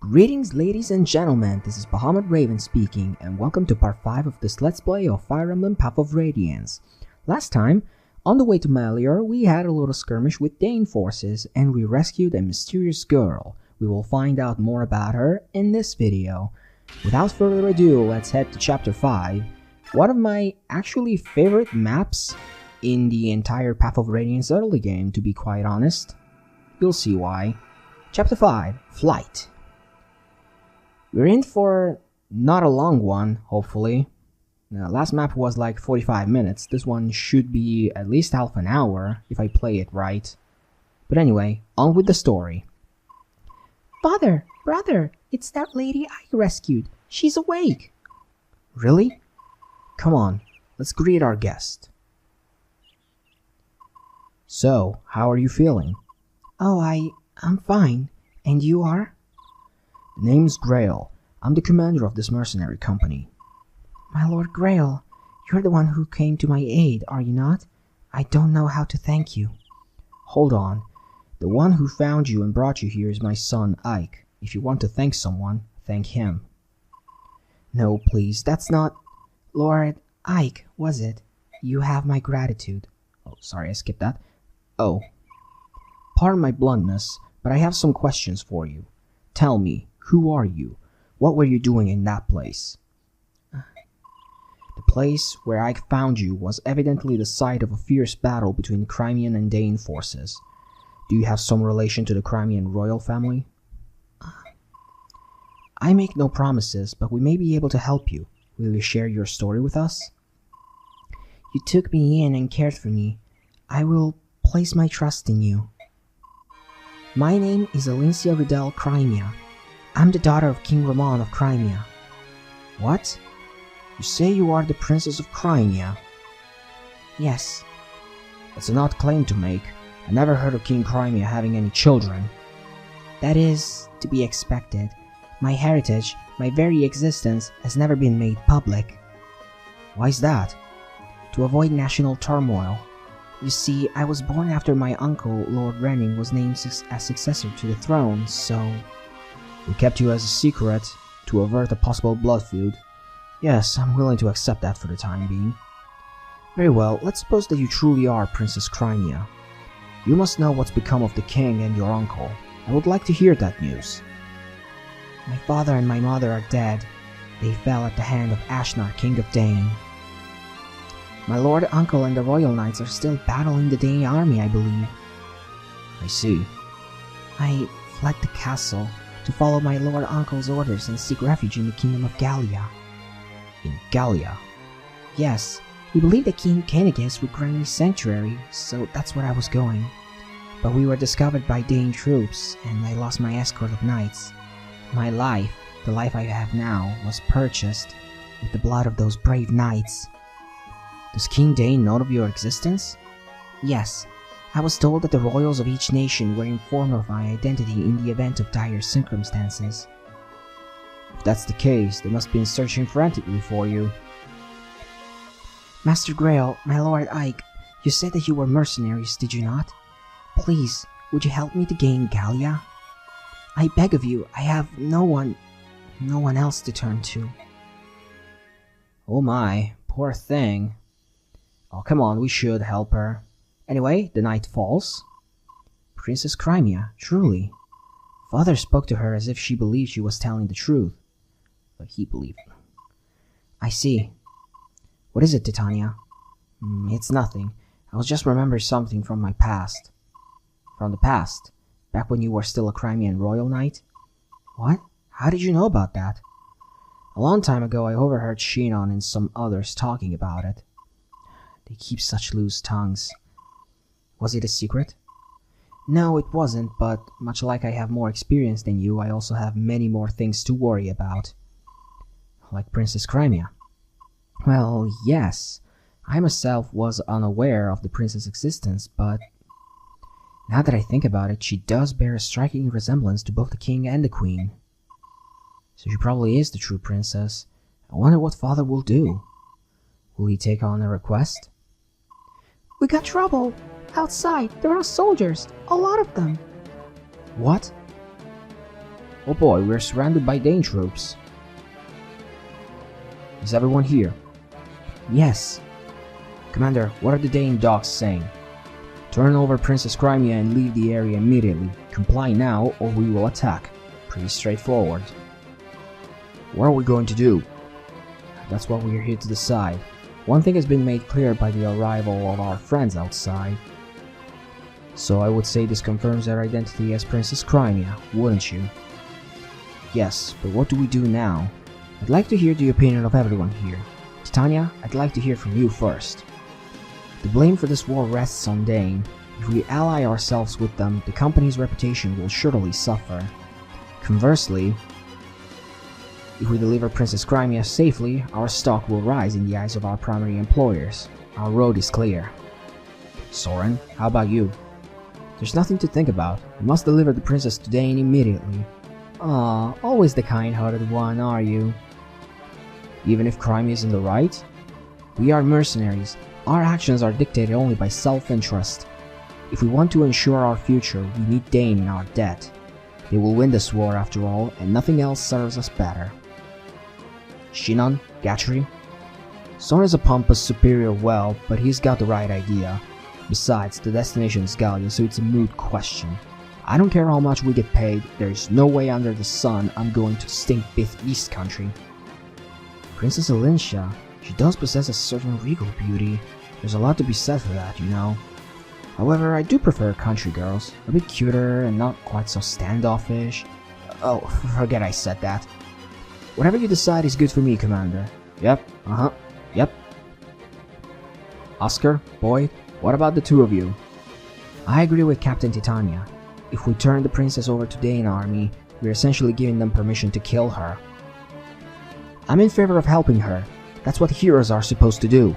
Greetings ladies and gentlemen, this is Bahamut Raven speaking, and welcome to part 5 of this Let's Play of Fire Emblem Path of Radiance. Last time, on the way to Melior, we had a little skirmish with Daein forces, and we rescued a mysterious girl. We will find out more about her in this video. Without further ado, let's head to chapter 5, one of my actually favorite maps in the entire Path of Radiance early game, to be quite honest. You'll see why. Chapter 5, Flight. We're in for not a long one, hopefully. Last map was like 45 minutes. This one should be at least half an hour if I play it right. But anyway, on with the story. Father, brother, it's that lady I rescued. She's awake. Really? Come on, let's greet our guest. So, how are you feeling? Oh, I'm fine. And you are? The name's Greil. I'm the commander of this mercenary company. My lord Greil, you're the one who came to my aid, are you not? I don't know how to thank you. Hold on. The one who found you and brought you here is my son, Ike. If you want to thank someone, thank him. No, please, that's not... Lord Ike, was it? You have my gratitude. Oh, sorry, I skipped that. Oh. Pardon my bluntness, but I have some questions for you. Tell me, who are you? What were you doing in that place? The place where I found you was evidently the site of a fierce battle between Crimean and Daein forces. Do you have some relation to the Crimean royal family? I make no promises, but we may be able to help you. Will you share your story with us? You took me in and cared for me. I will place my trust in you. My name is Elincia Ridell Crimea. I'm the daughter of King Ramon of Crimea. What? You say you are the Princess of Crimea? Yes. That's an odd claim to make. I never heard of King Crimea having any children. That is to be expected. My heritage, my very existence, has never been made public. Why's that? To avoid national turmoil. You see, I was born after my uncle, Lord Renning, was named as successor to the throne, so... We kept you as a secret to avert a possible blood feud. Yes, I'm willing to accept that for the time being. Very well, let's suppose that you truly are Princess Crimea. You must know what's become of the king and your uncle. I would like to hear that news. My father and my mother are dead. They fell at the hand of Ashnar, King of Daein. My lord uncle and the royal knights are still battling the Daein army, I believe. I see. I fled the castle to follow my lord uncle's orders and seek refuge in the kingdom of Gallia. In Gallia? Yes, we believed that King Kennegus would grant me sanctuary, so that's where I was going. But we were discovered by Daein troops, and I lost my escort of knights. My life, the life I have now, was purchased with the blood of those brave knights. Does King Daein know of your existence? Yes. I was told that the royals of each nation were informed of my identity in the event of dire circumstances. If that's the case, they must have been searching frantically for you. Master Greil, my lord Ike, you said that you were mercenaries, did you not? Please, would you help me to gain Gallia? I beg of you, I have no one else to turn to. Oh my, poor thing. Oh, come on, we should help her. Anyway, the night falls. Princess Crimea, truly. Father spoke to her as if she believed she was telling the truth. But he believed. I see. What is it, Titania? It's nothing. I was just remembering something from my past. From the past? Back when you were still a Crimean royal knight? What? How did you know about that? A long time ago I overheard Shinon and some others talking about it. They keep such loose tongues. Was it a secret? No, it wasn't, but much like I have more experience than you, I also have many more things to worry about. Like Princess Crimea? Well, yes. I myself was unaware of the princess' existence, but now that I think about it, she does bear a striking resemblance to both the king and the queen. So she probably is the true princess. I wonder what father will do. Will he take on a request? We got trouble! Outside, there are soldiers, a lot of them. What? Oh boy, we're surrounded by Daein troops. Is everyone here? Yes. Commander, what are the Daein dogs saying? Turn over Princess Crimea and leave the area immediately. Comply now or we will attack. Pretty straightforward. What are we going to do? That's what we are here to decide. One thing has been made clear by the arrival of our friends outside. So I would say this confirms their identity as Princess Crimea, wouldn't you? Yes, but what do we do now? I'd like to hear the opinion of everyone here. Titania, I'd like to hear from you first. The blame for this war rests on Daein. If we ally ourselves with them, the company's reputation will surely suffer. Conversely, if we deliver Princess Crimea safely, our stock will rise in the eyes of our primary employers. Our road is clear. Soren, how about you? There's nothing to think about. We must deliver the princess to Daein immediately. Ah, always the kind-hearted one, are you? Even if Crimea is in the right? We are mercenaries. Our actions are dictated only by self-interest. If we want to ensure our future, we need Daein in our debt. They will win this war after all, and nothing else serves us better. Shinon, Gatri? Soren is a pompous superior well, but he's got the right idea. Besides, the destination is Gallia, so it's a moot question. I don't care how much we get paid, there is no way under the sun I'm going to Stinkbith East Country. Princess Elincia, she does possess a certain regal beauty. There's a lot to be said for that, you know. However, I do prefer country girls. A bit cuter and not quite so standoffish. Oh, forget I said that. Whatever you decide is good for me, Commander. Yep, yep. Oscar, Boyd, what about the two of you? I agree with Captain Titania. If we turn the princess over to Daein army, we're essentially giving them permission to kill her. I'm in favor of helping her. That's what heroes are supposed to do.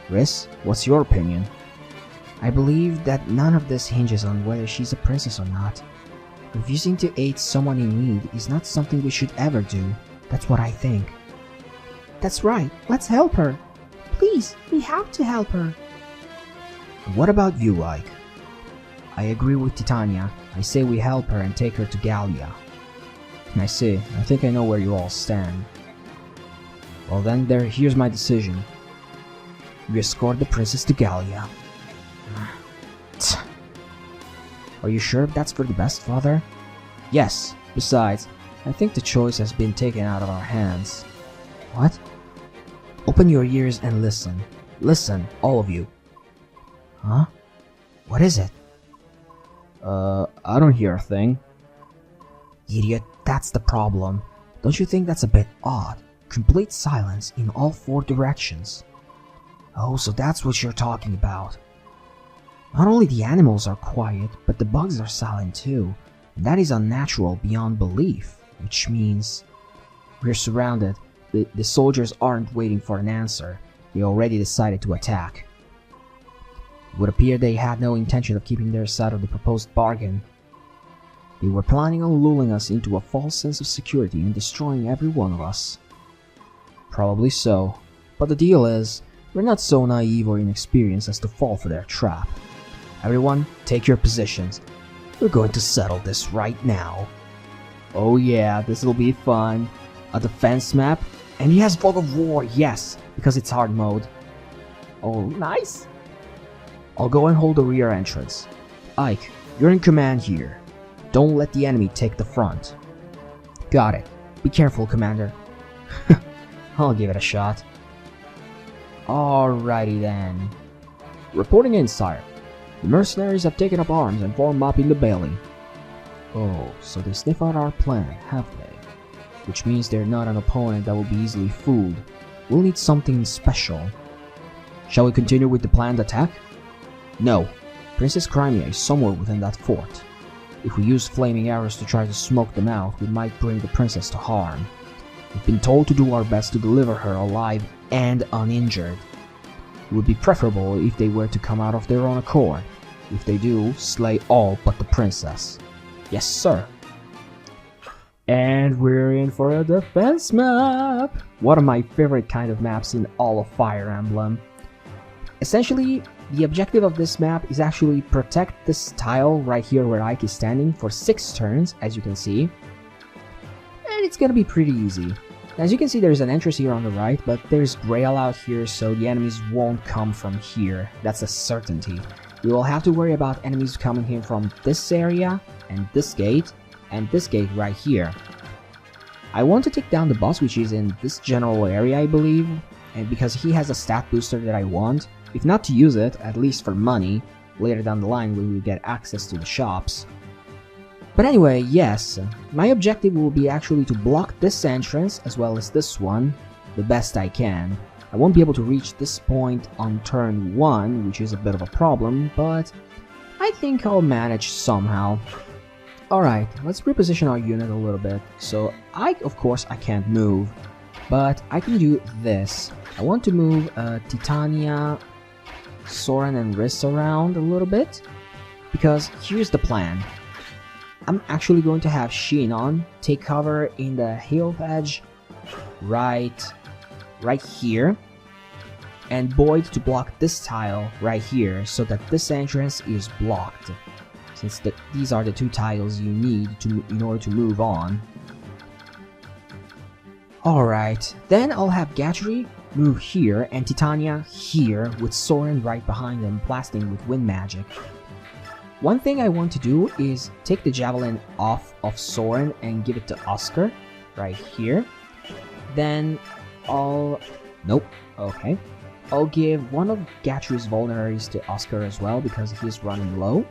Riss, what's your opinion? I believe that none of this hinges on whether she's a princess or not. Refusing to aid someone in need is not something we should ever do. That's what I think. That's right, let's help her. Please, we have to help her. What about you, Ike? I agree with Titania. I say we help her and take her to Gallia. I see. I think I know where you all stand. Well then, here's my decision. We escort the princess to Gallia. Are you sure that's for the best, Father? Yes. Besides, I think the choice has been taken out of our hands. What? Open your ears and listen. Listen, all of you. Huh? What is it? I don't hear a thing. Idiot, that's the problem. Don't you think that's a bit odd? Complete silence in all four directions. Oh, so that's what you're talking about. Not only the animals are quiet, but the bugs are silent too. And that is unnatural beyond belief, which means we're surrounded. The soldiers aren't waiting for an answer. They already decided to attack. It would appear they had no intention of keeping their side of the proposed bargain. They were planning on lulling us into a false sense of security and destroying every one of us. Probably so, but the deal is, we're not so naive or inexperienced as to fall for their trap. Everyone, take your positions. We're going to settle this right now. Oh yeah, this'll be fun. A defense map? And yes, fog of war, yes, because it's hard mode. Oh, nice. I'll go and hold the rear entrance. Ike, you're in command here. Don't let the enemy take the front. Got it. Be careful, Commander. I'll give it a shot. Alrighty then. Reporting in, sire. The mercenaries have taken up arms and formed up in the bailey. Oh, so they sniff out our plan, have they? Which means they're not an opponent that will be easily fooled. We'll need something special. Shall we continue with the planned attack? No. Princess Crimea is somewhere within that fort. If we use flaming arrows to try to smoke them out, we might bring the princess to harm. We've been told to do our best to deliver her alive and uninjured. It would be preferable if they were to come out of their own accord. If they do, slay all but the princess. Yes, sir. And we're in for a defense map! One of my favorite kind of maps in all of Fire Emblem. Essentially, the objective of this map is actually protect this tile right here where Ike is standing for 6 turns, as you can see. And it's gonna be pretty easy. As you can see, there's an entrance here on the right, but there's Greil out here, so the enemies won't come from here. That's a certainty. We will have to worry about enemies coming in from this area, and this gate right here. I want to take down the boss, which is in this general area, I believe, and because he has a stat booster that I want. If not to use it, at least for money. Later down the line, we will get access to the shops. But anyway, yes, my objective will be actually to block this entrance as well as this one the best I can. I won't be able to reach this point on turn 1, which is a bit of a problem, but I think I'll manage somehow. Alright, let's reposition our unit a little bit. So, of course, I can't move, but I can do this. I want to move Titania, Soren, and Riss around a little bit, because here's the plan. I'm actually going to have Shinon take cover in the hill edge right here, and Boyd to block this tile right here so that this entrance is blocked, since these are the 2 tiles you need in order to move on. Alright, then I'll have Gatry move here and Titania here with Soren right behind them blasting with wind magic. One thing I want to do is take the javelin off of Soren and give it to Oscar right here. Then nope, okay. I'll give one of Gatry's vulneraries to Oscar as well because he's running low.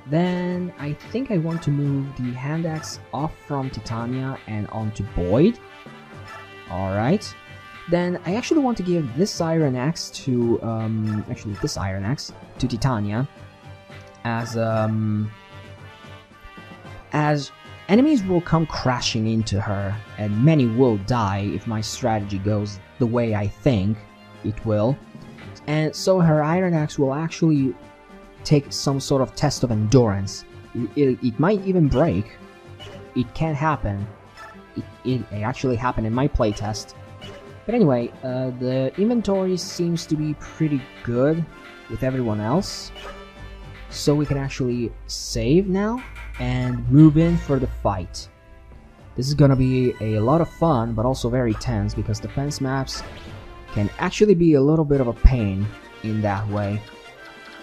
Then I think I want to move the hand axe off from Titania and onto Boyd. Alright. Then I actually want to give this iron axe to Titania, as enemies will come crashing into her, and many will die if my strategy goes the way I think it will. And so her iron axe will actually take some sort of test of endurance. It might even break. It can happen. It actually happened in my playtest. But anyway, the inventory seems to be pretty good with everyone else. So we can actually save now and move in for the fight. This is gonna be a lot of fun, but also very tense because defense maps can actually be a little bit of a pain in that way.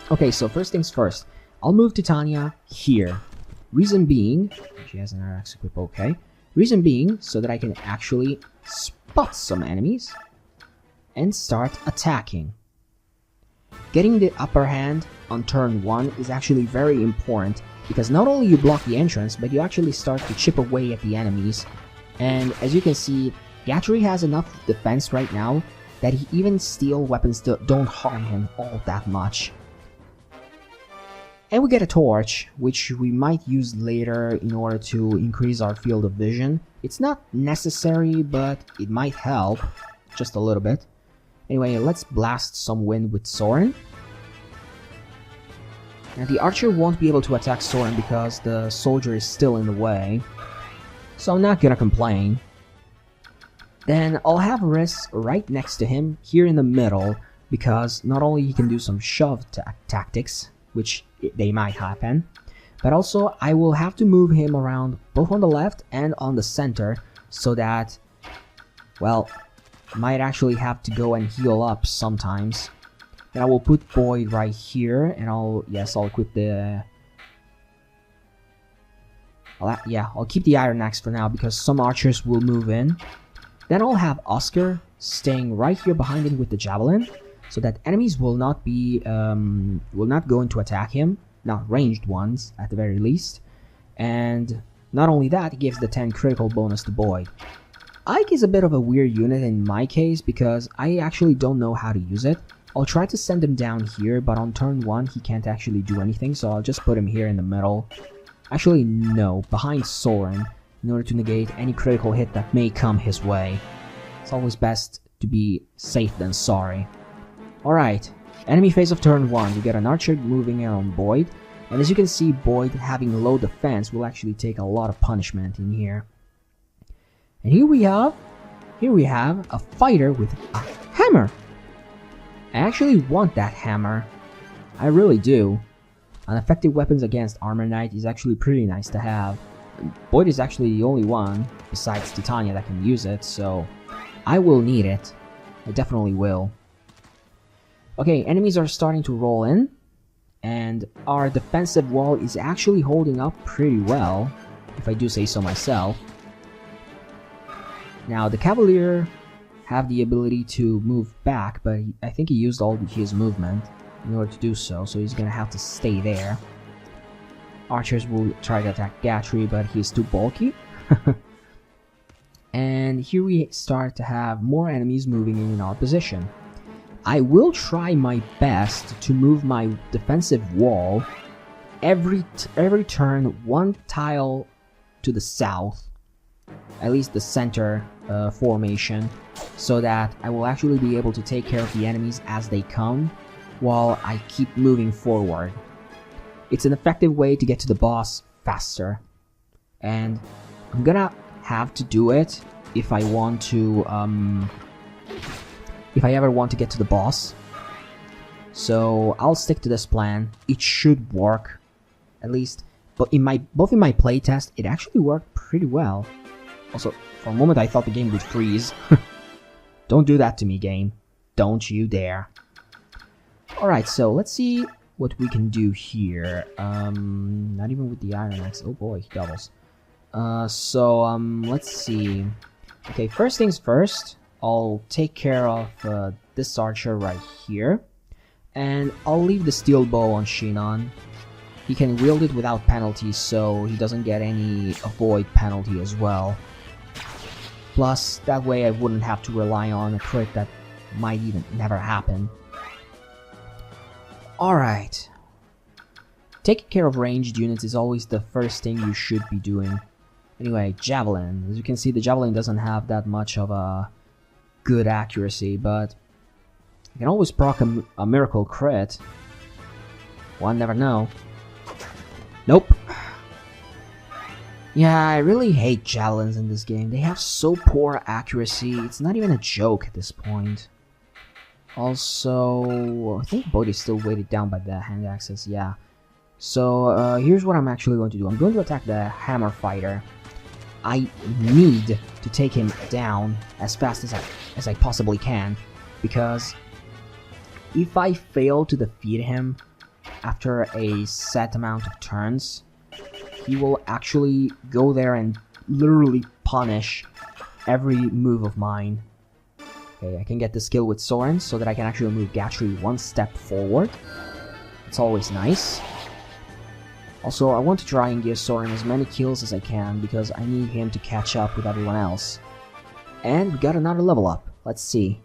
Okay, so first things first, I'll move Titania here. Reason being, she has an RX equip, okay. Reason being, so that I can actually spot some enemies and start attacking. Getting the upper hand on turn 1 is actually very important because not only you block the entrance, but you actually start to chip away at the enemies. And as you can see, Gatry has enough defense right now that even steel weapons don't harm him all that much. And we get a torch, which we might use later in order to increase our field of vision. It's not necessary, but it might help, just a little bit. Anyway, let's blast some wind with Soren. Now the archer won't be able to attack Soren because the soldier is still in the way, so I'm not gonna complain. Then I'll have Riss right next to him, here in the middle, because not only he can do some shove tactics, which they might happen, but also I will have to move him around both on the left and on the center, so that, well, might actually have to go and heal up sometimes. Then I will put Boyd right here, and I'll equip the... I'll keep the Iron Axe for now, because some archers will move in. Then I'll have Oscar staying right here behind him with the Javelin, so that enemies will not go in to attack him, not ranged ones, at the very least. And not only that, it gives the 10 critical bonus to Boyd. Ike is a bit of a weird unit in my case because I actually don't know how to use it. I'll try to send him down here, but on turn 1 he can't actually do anything, so I'll just put him here in the middle. Actually, no, behind Soren, in order to negate any critical hit that may come his way. It's always best to be safe than sorry. Alright, enemy phase of turn 1, we get an archer moving in on Boyd, and as you can see, Boyd having low defense will actually take a lot of punishment in here. And here we have a fighter with a hammer. I actually want that hammer. I really do. An effective weapons against Armor Knight is actually pretty nice to have. Boyd is actually the only one, besides Titania, that can use it, so I will need it. I definitely will. Okay, enemies are starting to roll in, and our defensive wall is actually holding up pretty well, if I do say so myself. Now, the Cavalier have the ability to move back, but I think he used all his movement in order to do so, so he's gonna have to stay there. Archers will try to attack Gatry, but he's too bulky. And here we start to have more enemies moving in our position. I will try my best to move my defensive wall every turn one tile to the south, at least the center formation, so that I will actually be able to take care of the enemies as they come while I keep moving forward. It's an effective way to get to the boss faster, and I'm gonna have to do it if I want to, if I ever want to get to the boss. So I'll stick to this plan. It should work, at least. But both in my playtest, it actually worked pretty well. Also, for a moment I thought the game would freeze. Don't do that to me, game. Don't you dare. Alright, so let's see what we can do here. Not even with the Iron Axe. Oh boy, he doubles. Let's see. Okay, first things first, I'll take care of this archer right here. And I'll leave the steel bow on Shinon. He can wield it without penalty, so he doesn't get any avoid penalty as well. Plus, that way I wouldn't have to rely on a crit that might even never happen. Alright. Taking care of ranged units is always the first thing you should be doing. Anyway, Javelin. As you can see, the Javelin doesn't have that much of a good accuracy, but you can always proc a miracle crit. One never know. Nope. Yeah, I really hate Javelins in this game. They have so poor accuracy, it's not even a joke at this point. Also, I think Boyd is still weighted down by the hand axes, yeah. So, here's what I'm actually going to do. I'm going to attack the Hammer Fighter. I need to take him down as fast as I possibly can, because if I fail to defeat him after a set amount of turns, he will actually go there and literally punish every move of mine. Okay, I can get the skill with Soren so that I can actually move Gatry one step forward. It's always nice. Also, I want to try and give Soren as many kills as I can because I need him to catch up with everyone else. And we got another level up. Let's see.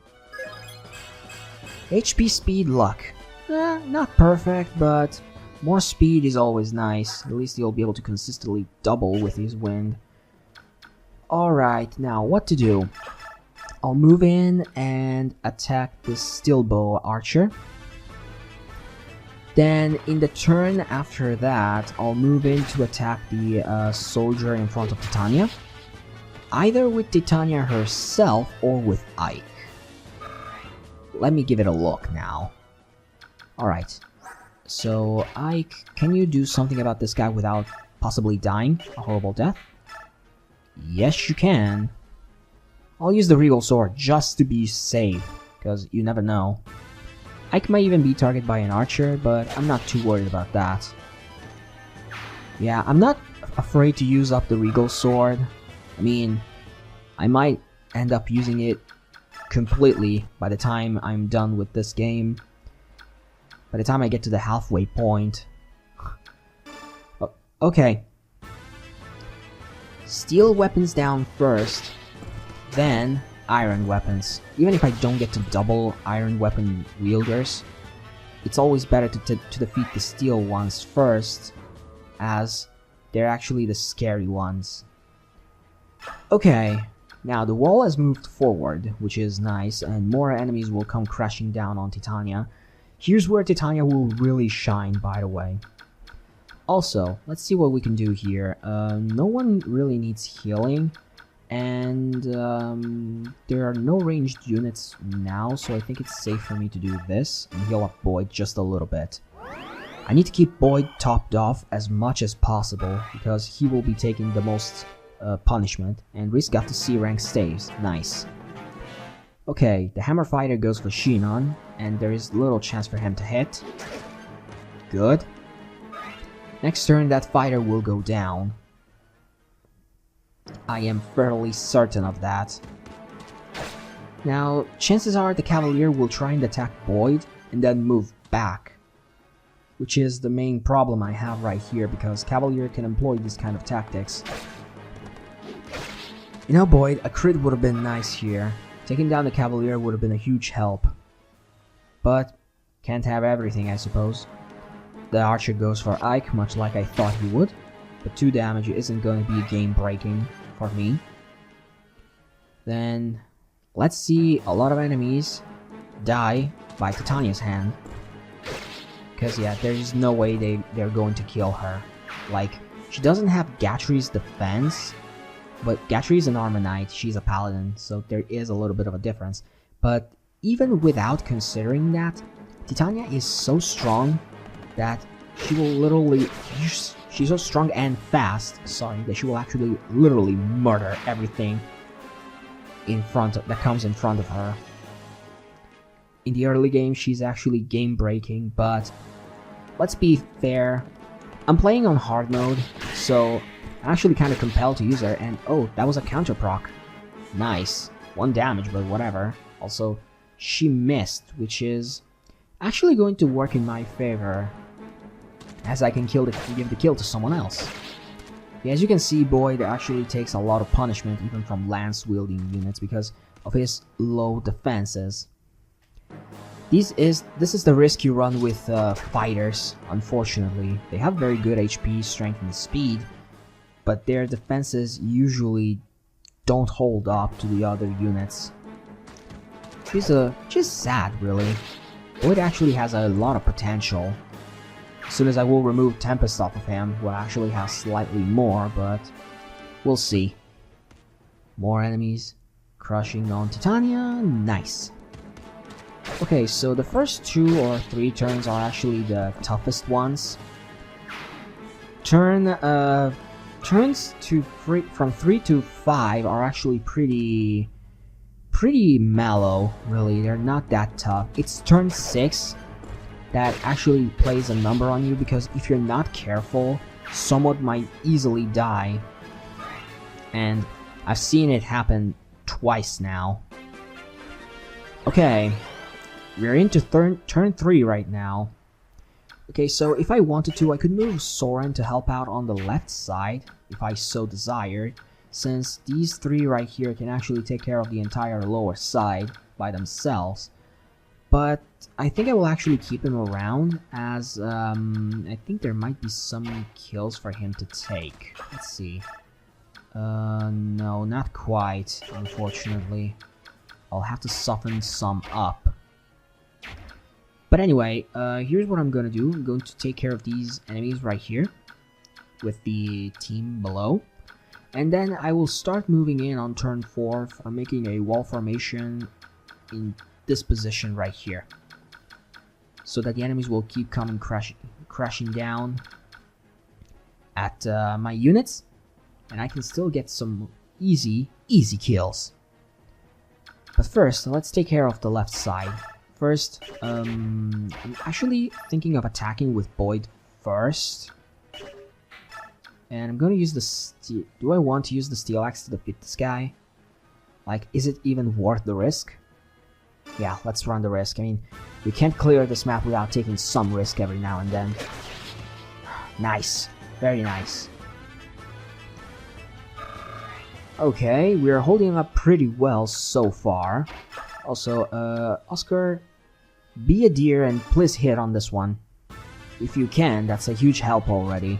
HP, speed, luck. Not perfect, but more speed is always nice. At least he'll be able to consistently double with his wind. Alright, now what to do? I'll move in and attack this steel bow archer. Then, in the turn after that, I'll move in to attack the soldier in front of Titania. Either with Titania herself or with Ike. Let me give it a look now. Alright. So, Ike, can you do something about this guy without possibly dying a horrible death? Yes, you can. I'll use the Regal Sword just to be safe, because you never know. Ike might even be targeted by an archer, but I'm not too worried about that. Yeah, I'm not afraid to use up the Regal Sword. I mean, I might end up using it completely by the time I'm done with this game. By the time I get to the halfway point. Okay. Steel weapons down first, then iron weapons. Even if I don't get to double iron weapon wielders, it's always better to defeat the steel ones first, as they're actually the scary ones. Okay, now the wall has moved forward, which is nice, and more enemies will come crashing down on Titania. Here's where Titania will really shine, by the way. Also, let's see what we can do here. No one really needs healing, And there are no ranged units now, so I think it's safe for me to do this and heal up Boyd just a little bit. I need to keep Boyd topped off as much as possible because he will be taking the most punishment, and Reese got the C rank staves. Nice. Okay, the hammer fighter goes for Shinon, and there is little chance for him to hit. Good. Next turn that fighter will go down. I am fairly certain of that. Now, chances are the Cavalier will try and attack Boyd and then move back, which is the main problem I have right here because Cavalier can employ these kind of tactics. You know, Boyd, a crit would have been nice here. Taking down the Cavalier would have been a huge help. But can't have everything, I suppose. The Archer goes for Ike, much like I thought he would. But 2 damage isn't going to be game-breaking for me. Then, let's see a lot of enemies die by Titania's hand. Because yeah, there's no way they're going to kill her. Like, she doesn't have Gatry's defense, but Gatry's an Armor Knight, she's a Paladin, so there is a little bit of a difference. But even without considering that, Titania is so strong that she will literally... She's so strong and fast, sorry, that she will actually literally murder everything that comes in front of her. In the early game, she's actually game-breaking, but let's be fair. I'm playing on hard mode, so I'm actually kind of compelled to use her, and oh, that was a counter proc. Nice. 1 damage, but whatever. Also, she missed, which is actually going to work in my favor, as I can give the kill to someone else. Yeah, as you can see, Boyd actually takes a lot of punishment even from lance-wielding units because of his low defenses. This is the risk you run with fighters, unfortunately. They have very good HP, strength, and speed, but their defenses usually don't hold up to the other units. Which is sad, really. Boyd actually has a lot of potential. As soon as I will remove Tempest off of him, we'll actually have slightly more, but we'll see. More enemies. Crushing on Titania. Nice. Okay, so the first 2 or 3 turns are actually the toughest ones. Turns from 3 to 5 are actually pretty mellow, really. They're not that tough. It's turn 6 that actually plays a number on you, because if you're not careful, someone might easily die. And I've seen it happen twice now. Okay, we're into turn 3 right now. Okay, so if I wanted to, I could move Soren to help out on the left side, if I so desired, since these 3 right here can actually take care of the entire lower side by themselves. But I think I will actually keep him around, as I think there might be some kills for him to take. Let's see. No, not quite, unfortunately. I'll have to soften some up. But anyway, here's what I'm gonna do. I'm going to take care of these enemies right here with the team below. And then I will start moving in on turn 4 for making a wall formation in this position right here, so that the enemies will keep coming crashing down at my units, and I can still get some easy kills. But first, let's take care of the left side. First, I'm actually thinking of attacking with Boyd first, and I'm going to use the do I want to use the steel axe to defeat this guy? Like, is it even worth the risk? Yeah, let's run the risk. I mean, we can't clear this map without taking some risk every now and then. Nice. Very nice. Okay, we're holding up pretty well so far. Also, Oscar, be a dear and please hit on this one. If you can, that's a huge help already.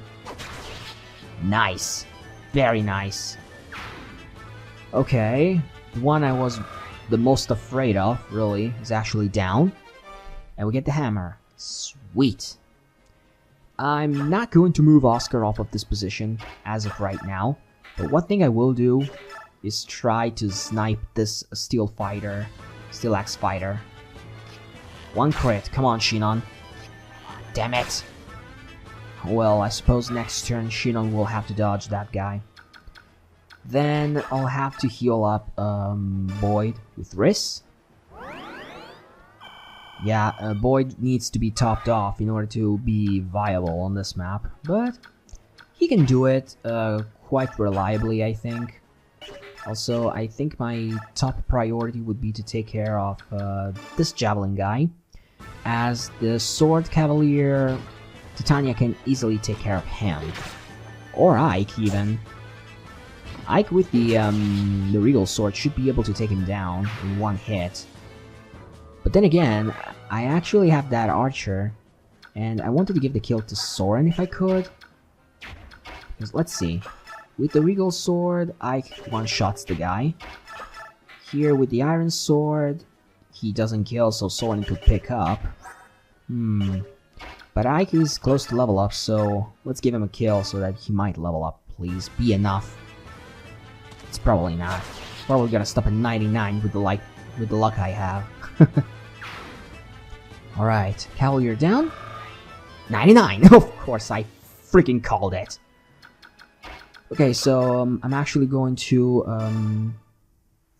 Nice. Very nice. Okay, the one I was the most afraid of, really, is actually down. And we get the hammer. Sweet. I'm not going to move Oscar off of this position as of right now, but one thing I will do is try to snipe this steel axe fighter. One crit, come on Shinon. Damn it. Well, I suppose next turn Shinon will have to dodge that guy. Then I'll have to heal up Boyd with Riss. Yeah, Boyd needs to be topped off in order to be viable on this map, but he can do it quite reliably, I think. Also, I think my top priority would be to take care of this Javelin guy, as the Sword Cavalier, Titania can easily take care of him. Or Ike, even. Ike with the Regal Sword should be able to take him down in one hit. But then again, I actually have that archer, and I wanted to give the kill to Soren if I could. Because let's see. With the Regal Sword, Ike one-shots the guy. Here with the Iron Sword, he doesn't kill, so Soren could pick up. But Ike is close to level up, so let's give him a kill so that he might level up, please. Be enough. It's probably not. Probably gonna stop at 99 with the luck I have. Alright, Cavalier down. 99! Of course, I freaking called it. Okay, so I'm actually going to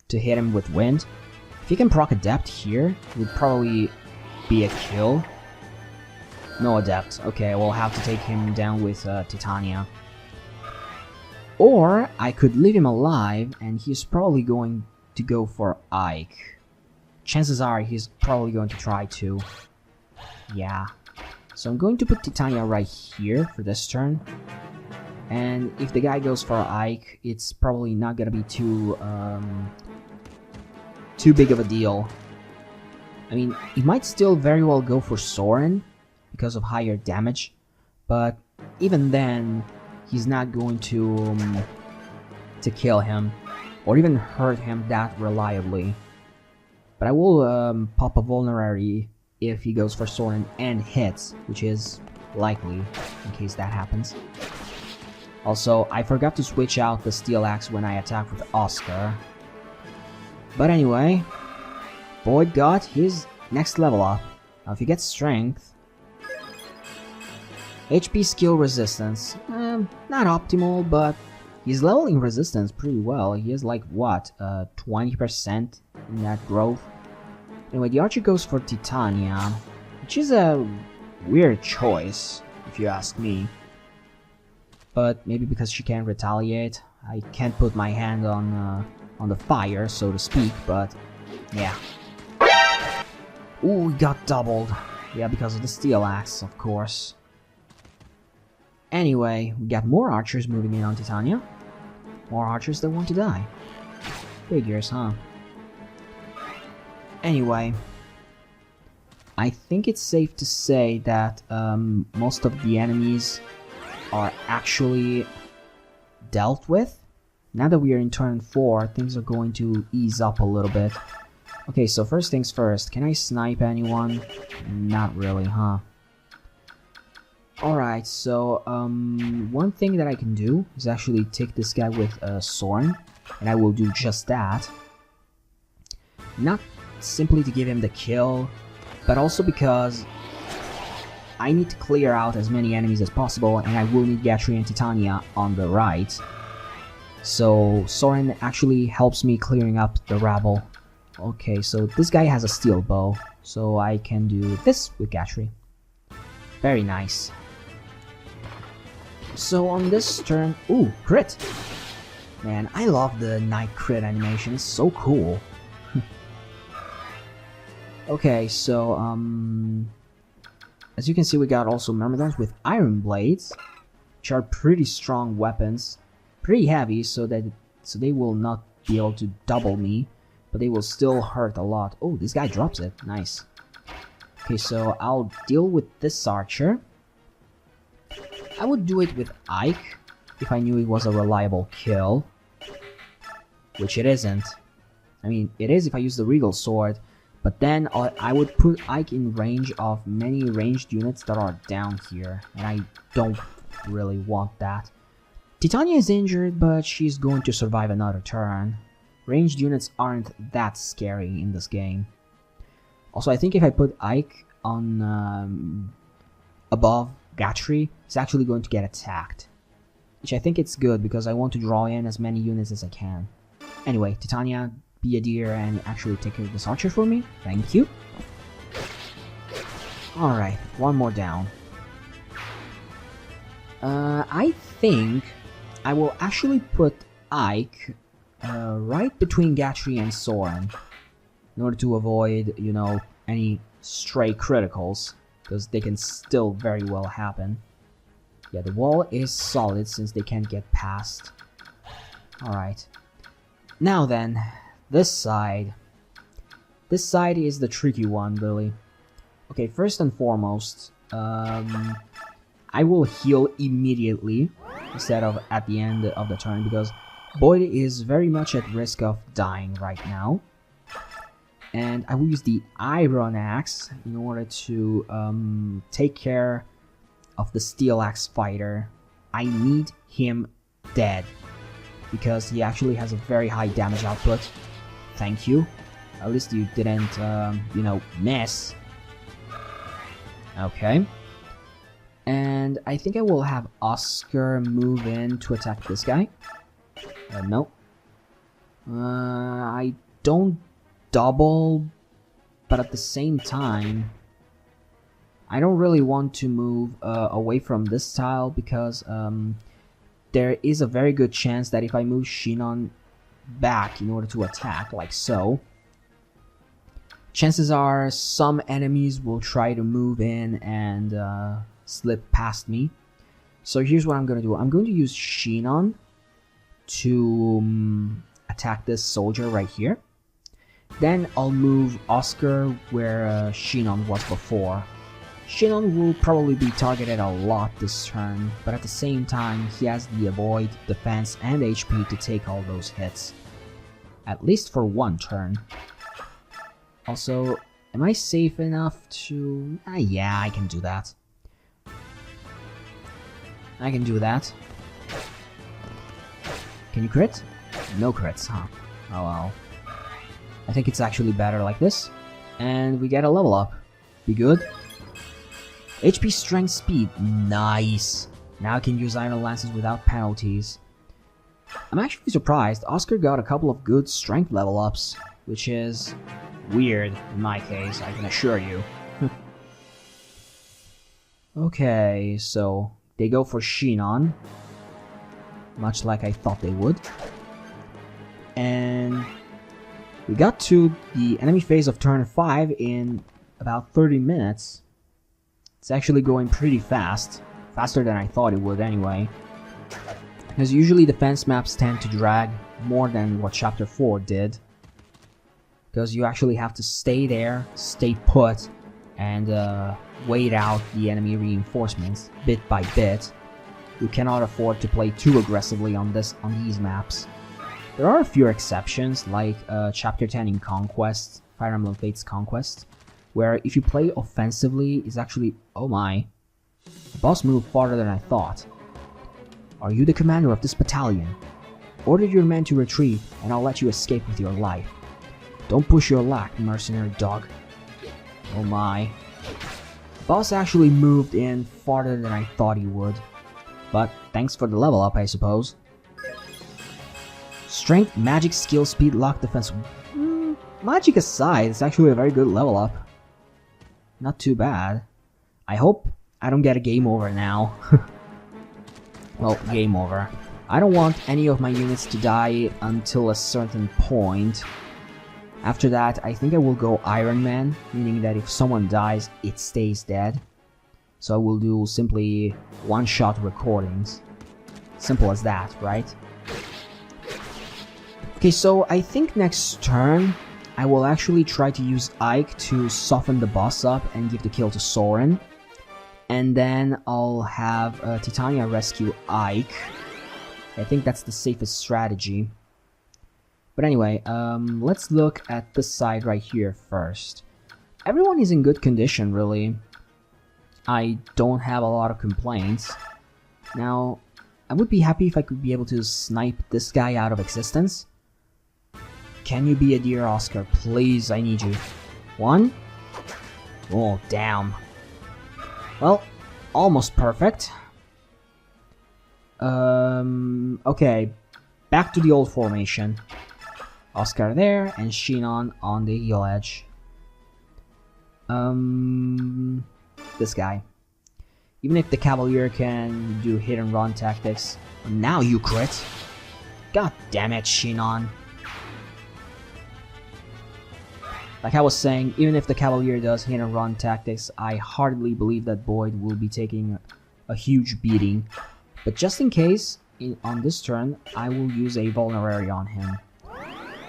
hit him with Wind. If he can proc Adept here, it would probably be a kill. No Adept. Okay, we'll have to take him down with Titania. Or I could leave him alive, and he's probably going to go for Ike. Chances are he's probably going to try to. Yeah. So I'm going to put Titania right here for this turn. And if the guy goes for Ike, it's probably not gonna be too big of a deal. I mean, he might still very well go for Soren because of higher damage, but even then, he's not going to kill him or even hurt him that reliably. But I will pop a vulnerary if he goes for Soren and hits, which is likely in case that happens. Also, I forgot to switch out the Steel Axe when I attacked with Oscar. But anyway, Boyd got his next level up. Now if he gets Strength... HP skill resistance, not optimal, but he's leveling resistance pretty well. He has like, what, 20% in that growth? Anyway, the archer goes for Titania, which is a weird choice, if you ask me. But maybe because she can't retaliate, I can't put my hand on the fire, so to speak, but yeah. Ooh, we got doubled. Yeah, because of the Steel Axe, of course. Anyway, we got more archers moving in on Titania. More archers that want to die. Figures, huh? Anyway, I think it's safe to say that most of the enemies are actually dealt with. Now that we are in turn 4, things are going to ease up a little bit. Okay, so first things first, can I snipe anyone? Not really, huh? Alright, so one thing that I can do is actually take this guy with Soren, and I will do just that. Not simply to give him the kill, but also because I need to clear out as many enemies as possible, and I will need Gatry and Titania on the right. So Soren actually helps me clearing up the rabble. Okay, so this guy has a steel bow, so I can do this with Gatry. Very nice. So on this turn... Ooh, crit! Man, I love the Knight crit animation, it's so cool. Okay, so as you can see, we got also Myrmidons with Iron Blades, which are pretty strong weapons. Pretty heavy, so they will not be able to double me, but they will still hurt a lot. Oh, this guy drops it. Nice. Okay, so I'll deal with this archer. I would do it with Ike if I knew it was a reliable kill, which it isn't. I mean, it is if I use the Regal Sword, but then I would put Ike in range of many ranged units that are down here, and I don't really want that. Titania is injured, but she's going to survive another turn. Ranged units aren't that scary in this game. Also, I think if I put Ike on above Gatry, he's actually going to get attacked. Which I think it's good because I want to draw in as many units as I can. Anyway, Titania, be a dear and actually take care of this archer for me. Thank you. Alright, one more down. I think I will actually put Ike right between Gatry and Soren in order to avoid, you know, any stray criticals, because they can still very well happen. Yeah, the wall is solid since they can't get past. Alright. Now then, this side. This side is the tricky one, really. Okay, first and foremost, I will heal immediately instead of at the end of the turn, because Boyd is very much at risk of dying right now. And I will use the Iron Axe in order to take care of the Steel Axe fighter. I need him dead because he actually has a very high damage output. Thank you. At least you didn't, you know, miss. Okay. And I think I will have Oscar move in to attack this guy. No. I don't double, but at the same time, I don't really want to move away from this tile because there is a very good chance that if I move Shinon back in order to attack, like so, chances are some enemies will try to move in and slip past me. So here's what I'm going to do. I'm going to use Shinon to attack this soldier right here. Then I'll move Oscar where Shinon was before. Shinon will probably be targeted a lot this turn, but at the same time he has the avoid, defense, and HP to take all those hits. At least for one turn. Also, am I safe enough to... yeah, I can do that. I can do that. Can you crit? No crits, huh? Oh well. I think it's actually better like this. And we get a level up. Be good. HP, strength, speed. Nice. Now I can use Iron Lances without penalties. I'm actually surprised. Oscar got a couple of good strength level ups, which is weird in my case, I can assure you. Okay, so they go for Shinon, much like I thought they would. And we got to the enemy phase of turn 5 in about 30 minutes. It's actually going pretty fast. Faster than I thought it would anyway. Because usually defense maps tend to drag more than what Chapter 4 did. Because you actually have to stay there, stay put, and wait out the enemy reinforcements bit by bit. You cannot afford to play too aggressively on these maps. There are a few exceptions, like Chapter 10 in Conquest, Fire Emblem Fates Conquest, where if you play offensively, it's actually... oh my. The boss moved farther than I thought. Are you the commander of this battalion? Order your men to retreat, and I'll let you escape with your life. Don't push your luck, mercenary dog. Oh my. The boss actually moved in farther than I thought he would. But thanks for the level up, I suppose. Strength, magic, skill, speed, luck, defense. Magic aside, it's actually a very good level up. Not too bad. I hope I don't get a game over now. Well, game over. I don't want any of my units to die until a certain point. After that, I think I will go Iron Man, meaning that if someone dies, it stays dead. So I will do simply one-shot recordings. Simple as that, right? Okay, so I think next turn, I will actually try to use Ike to soften the boss up and give the kill to Soren. And then I'll have Titania rescue Ike. I think that's the safest strategy. But anyway, let's look at this side right here first. Everyone is in good condition, really. I don't have a lot of complaints. Now, I would be happy if I could be able to snipe this guy out of existence. Can you be a dear Oscar? Please, I need you. 1. Oh, damn. Well, almost perfect. Okay. Back to the old formation. Oscar there, and Shinon on the heel edge. This guy. Even if the Cavalier can do hit and run tactics. Now you crit! God damn it, Shinon. Like I was saying, even if the Cavalier does hit and run tactics, I hardly believe that Boyd will be taking a huge beating. But just in case, on this turn, I will use a Vulnerary on him.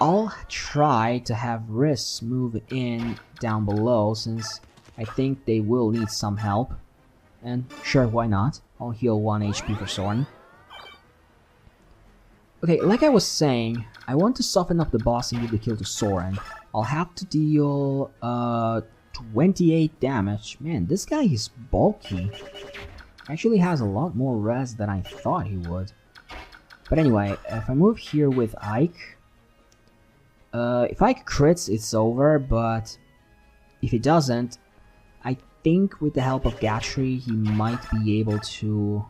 I'll try to have Riss move in down below, since I think they will need some help. And sure, why not? I'll heal 1 HP for Soren. Okay, like I was saying, I want to soften up the boss and give the kill to Soren. I'll have to deal 28 damage. Man, this guy is bulky. Actually has a lot more res than I thought he would. But anyway, if I move here with Ike, if Ike crits, it's over, but if he doesn't, I think with the help of Gatry, he might be able to...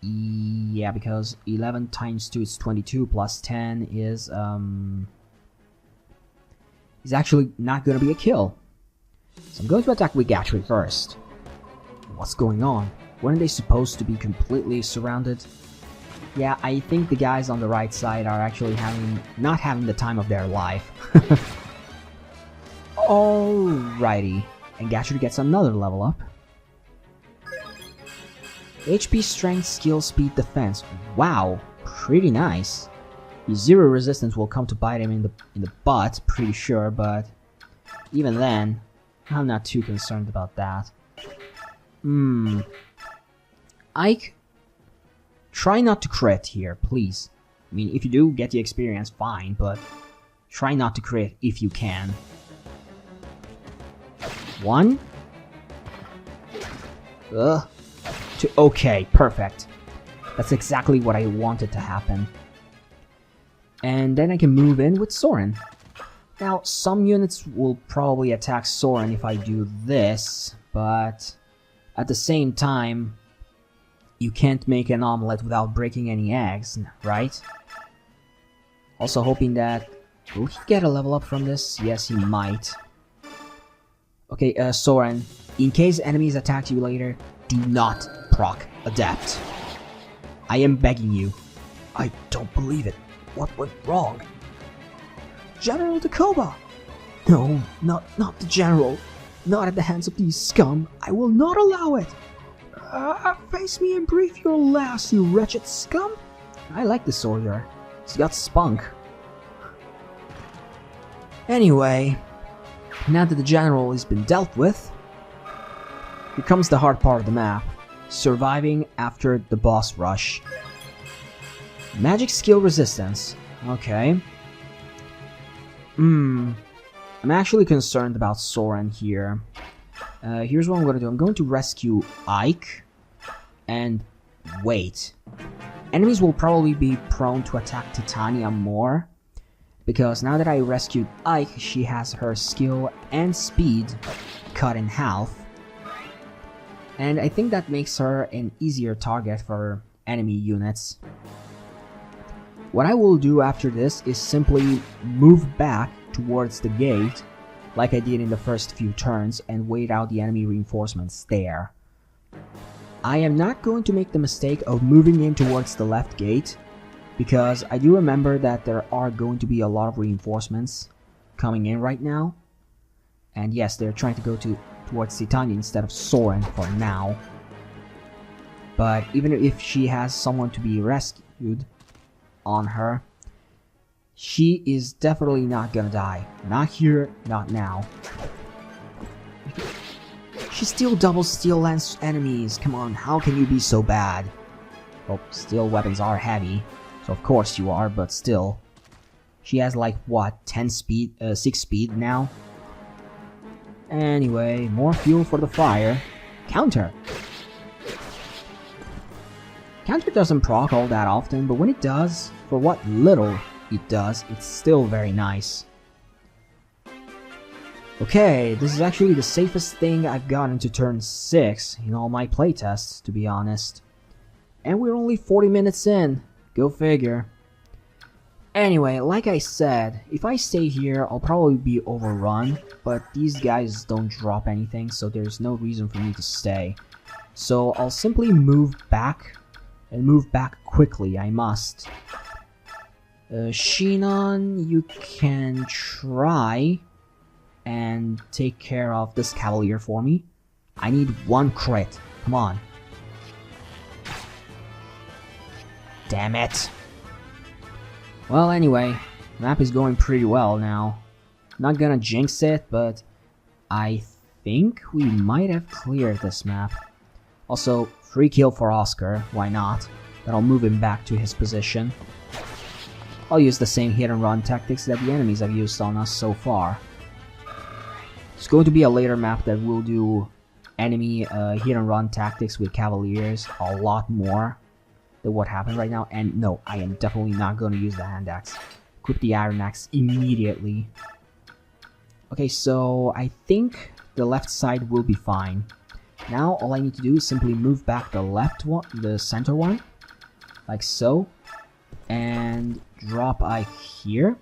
Yeah, because 11 times 2 is 22, plus 10 is actually not going to be a kill. So I'm going to attack with Gatry first. What's going on? Weren't they supposed to be completely surrounded? Yeah, I think the guys on the right side are actually not having the time of their life. Alrighty, and Gatry gets another level up. HP, strength, skill, speed, defense. Wow, pretty nice. His 0 resistance will come to bite him in the butt, pretty sure, but even then, I'm not too concerned about that. Ike, try not to crit here, please. I mean, if you do get the experience, fine, but try not to crit if you can. 1. Ugh. 2. Okay, perfect. That's exactly what I wanted to happen. And then I can move in with Soren. Now, some units will probably attack Soren if I do this, but at the same time, you can't make an omelette without breaking any eggs, right? Also hoping that... Will he get a level up from this? Yes, he might. Okay, Soren, in case enemies attack you later, do not proc Adept. I am begging you. I don't believe it. What went wrong? General Takoba! No, not the General. Not at the hands of these scum. I will not allow it. Face me and breathe your last, you wretched scum. I like the soldier. He's got spunk. Anyway, now that the General has been dealt with, here comes the hard part of the map. Surviving after the boss rush. Magic skill resistance. Okay. I'm actually concerned about Soren here. Here's what I'm going to do. I'm going to rescue Ike and wait. Enemies will probably be prone to attack Titania more, because now that I rescued Ike, she has her skill and speed cut in half. And I think that makes her an easier target for enemy units. What I will do after this is simply move back towards the gate, like I did in the first few turns, and wait out the enemy reinforcements there. I am not going to make the mistake of moving in towards the left gate, because I do remember that there are going to be a lot of reinforcements coming in right now. And yes, they're trying to go towards Titania instead of Soren for now. But even if she has someone to be rescued on her, she is definitely not gonna die. Not here, not now. She still doubles steel lance enemies. Come on, how can you be so bad? Well, steel weapons are heavy, so of course you are, but still. She has like, what, 10 speed, 6 speed now? Anyway, more fuel for the fire. Counter! Counter doesn't proc all that often, but when it does, for what little it does, it's still very nice. Okay, this is actually the safest thing I've gotten to turn 6 in all my playtests, to be honest. And we're only 40 minutes in. Go figure. Anyway, like I said, if I stay here, I'll probably be overrun, but these guys don't drop anything, so there's no reason for me to stay. So I'll simply move back, and move back quickly, I must. Shinon, you can try and take care of this cavalier for me. I need 1 crit. Come on. Damn it. Well, anyway, map is going pretty well now. Not gonna jinx it, but I think we might have cleared this map. Also, free kill for Oscar, why not? That'll move him back to his position. I'll use the same hit and run tactics that the enemies have used on us so far. It's going to be a later map that will do enemy hit and run tactics with cavaliers a lot more than what happened right now. And no, I am definitely not going to use the hand axe. Equip the iron axe immediately. Okay, so I think the left side will be fine. Now all I need to do is simply move back the left one, the center one, like so, and drop Ike here.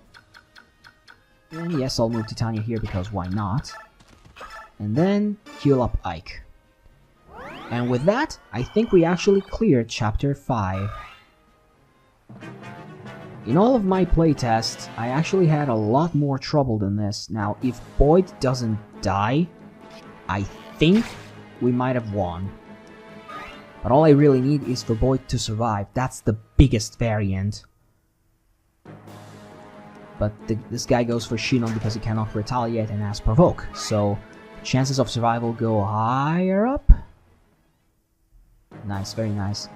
And yes, I'll move Titania here because why not? And then heal up Ike. And with that, I think we actually cleared chapter 5. In all of my playtests, I actually had a lot more trouble than this. Now, if Boyd doesn't die, I think we might have won. But all I really need is for Boyd to survive. That's the biggest variant. But this guy goes for Shinon because he cannot retaliate and has provoke. So, chances of survival go higher up. Nice, very nice.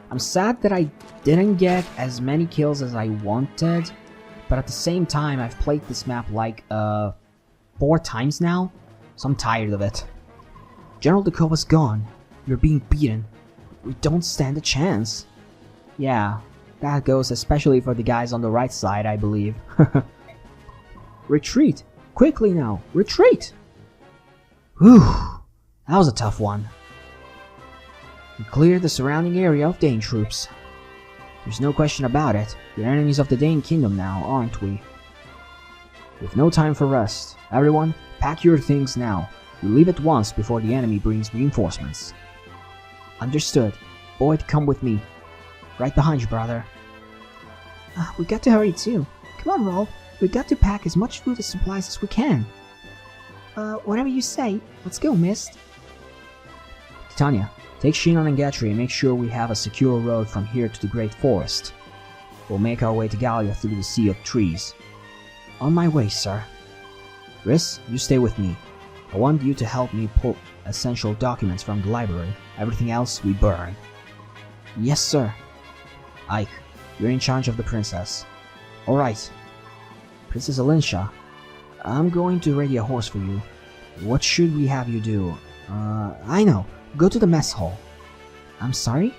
I'm sad that I didn't get as many kills as I wanted, but at the same time, I've played this map like 4 times now, so I'm tired of it. General Dakova's gone. We're being beaten. We don't stand a chance. Yeah, that goes especially for the guys on the right side, I believe. Retreat! Quickly now! Retreat! Whew, that was a tough one. We cleared the surrounding area of Daein troops. There's no question about it. We're enemies of the Daein kingdom now, aren't we? With no time for rest. Everyone, pack your things now. We leave at once before the enemy brings reinforcements. Understood. Boyd, come with me. Right behind you, brother. We got to hurry too. Come on, Rolf. We got to pack as much food and supplies as we can. Whatever you say. Let's go, Mist. Titania, take Shinon and Gatry and make sure we have a secure road from here to the Great Forest. We'll make our way to Gallia through the Sea of Trees. On my way, sir. Riss, you stay with me. I want you to help me pull essential documents from the library. Everything else we burn. Yes, sir. Ike, you're in charge of the princess. Alright. Princess Elincia, I'm going to ready a horse for you. What should we have you do? I know. Go to the mess hall. I'm sorry?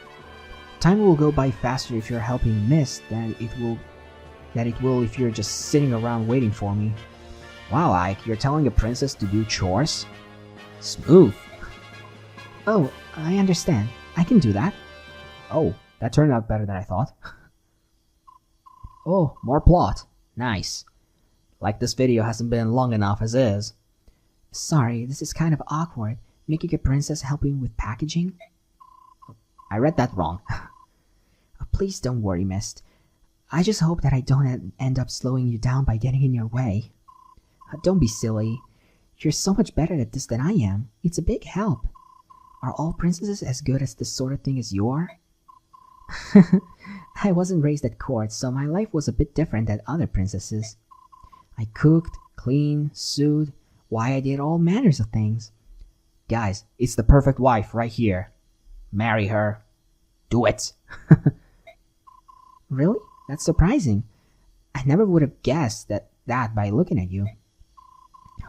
Time will go by faster if you're helping Mist than it will if you're just sitting around waiting for me. Wow, Ike, you're telling a princess to do chores? Smooth. Oh, I understand. I can do that. Oh, that turned out better than I thought. Oh, more plot. Nice. Like this video hasn't been long enough as is. Sorry, this is kind of awkward. Making a princess helping with packaging? I read that wrong. Please don't worry, Mist. I just hope that I don't end up slowing you down by getting in your way. Don't be silly. You're so much better at this than I am. It's a big help. Are all princesses as good at this sort of thing as you are? I wasn't raised at court, so my life was a bit different than other princesses. I cooked, cleaned, sewed. Why, I did all manners of things. Guys, it's the perfect wife right here. Marry her. Do it. Really? That's surprising. I never would have guessed that by looking at you.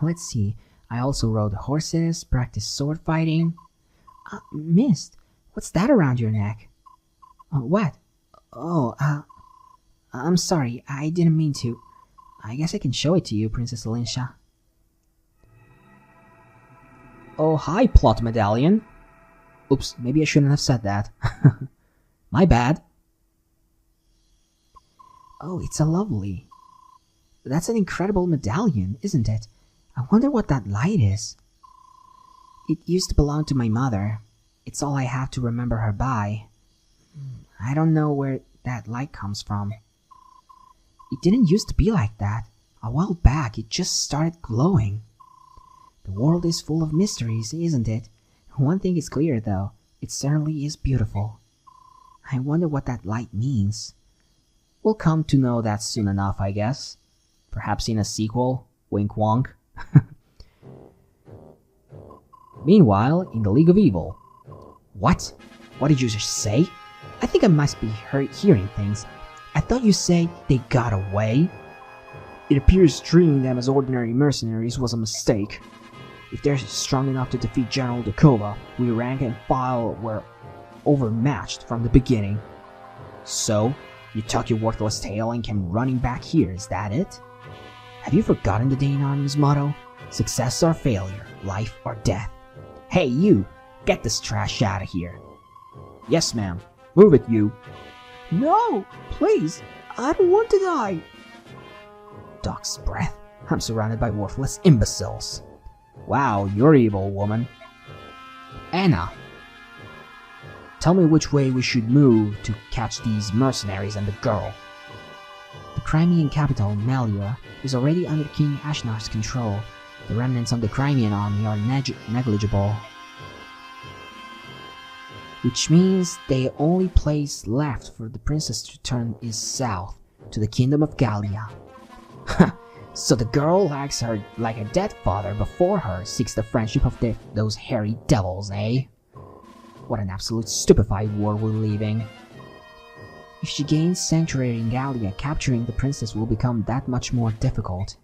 Let's see. I also rode horses, practiced sword fighting. Mist, what's that around your neck? What? Oh, I'm sorry, I didn't mean to. I guess I can show it to you, Princess Elincia. Oh, hi, plot medallion. Oops, maybe I shouldn't have said that. My bad. Oh, it's a lovely. That's an incredible medallion, isn't it? I wonder what that light is. It used to belong to my mother. It's all I have to remember her by. I don't know where that light comes from. It didn't used to be like that. A while back, it just started glowing. The world is full of mysteries, isn't it? One thing is clear, though. It certainly is beautiful. I wonder what that light means. We'll come to know that soon enough, I guess. Perhaps in a sequel. Wink wonk. Meanwhile, in the League of Evil. What? What did you just say? I think I must be hearing things. I thought you said they got away. It appears treating them as ordinary mercenaries was a mistake. If they're strong enough to defeat General Dekova, we rank and file were overmatched from the beginning. So, you tuck your worthless tail and came running back here, is that it? Have you forgotten the Daein Army's motto? Success or failure, life or death. Hey you, get this trash out of here. Yes ma'am, move it you. No, please, I don't want to die. Dog's breath, I'm surrounded by worthless imbeciles. Wow, you're evil, woman. Anna, tell me which way we should move to catch these mercenaries and the girl. The Crimean capital, Mallia, is already under King Ashnar's control. The remnants of the Crimean army are negligible. Which means the only place left for the princess to turn is south, to the kingdom of Gallia. So the girl likes her like a dead father before her seeks the friendship of those hairy devils, eh? What an absolute stupefied world we're leaving. If she gains sanctuary in Gallia, capturing the princess will become that much more difficult.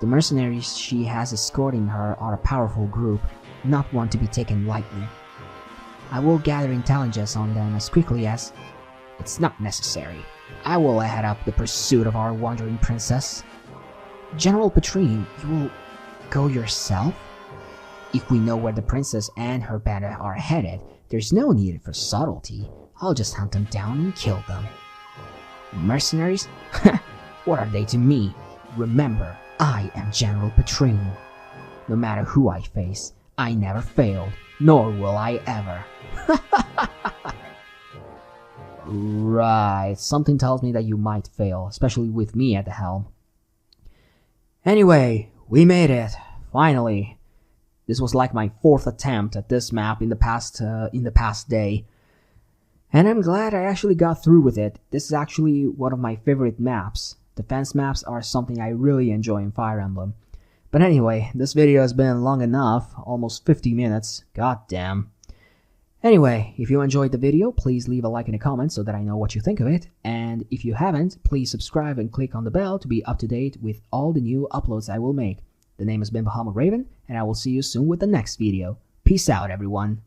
The mercenaries she has escorting her are a powerful group, not one to be taken lightly. I will gather intelligence on them as quickly as... It's not necessary. I will head up the pursuit of our wandering princess. General Petrine, you will go yourself? If we know where the princess and her band are headed, there's no need for subtlety. I'll just hunt them down and kill them. Mercenaries? What are they to me? Remember, I am General Petrine. No matter who I face, I never failed, nor will I ever. Right, something tells me that you might fail, especially with me at the helm. Anyway, we made it, finally. This was like my 4th attempt at this map in the past day. And I'm glad I actually got through with it. This is actually one of my favorite maps. Defense maps are something I really enjoy in Fire Emblem. But anyway, this video has been long enough, almost 50 minutes, god damn. Anyway, if you enjoyed the video, please leave a like and a comment so that I know what you think of it. And if you haven't, please subscribe and click on the bell to be up to date with all the new uploads I will make. The name has been Bahamut Raven, and I will see you soon with the next video. Peace out, everyone.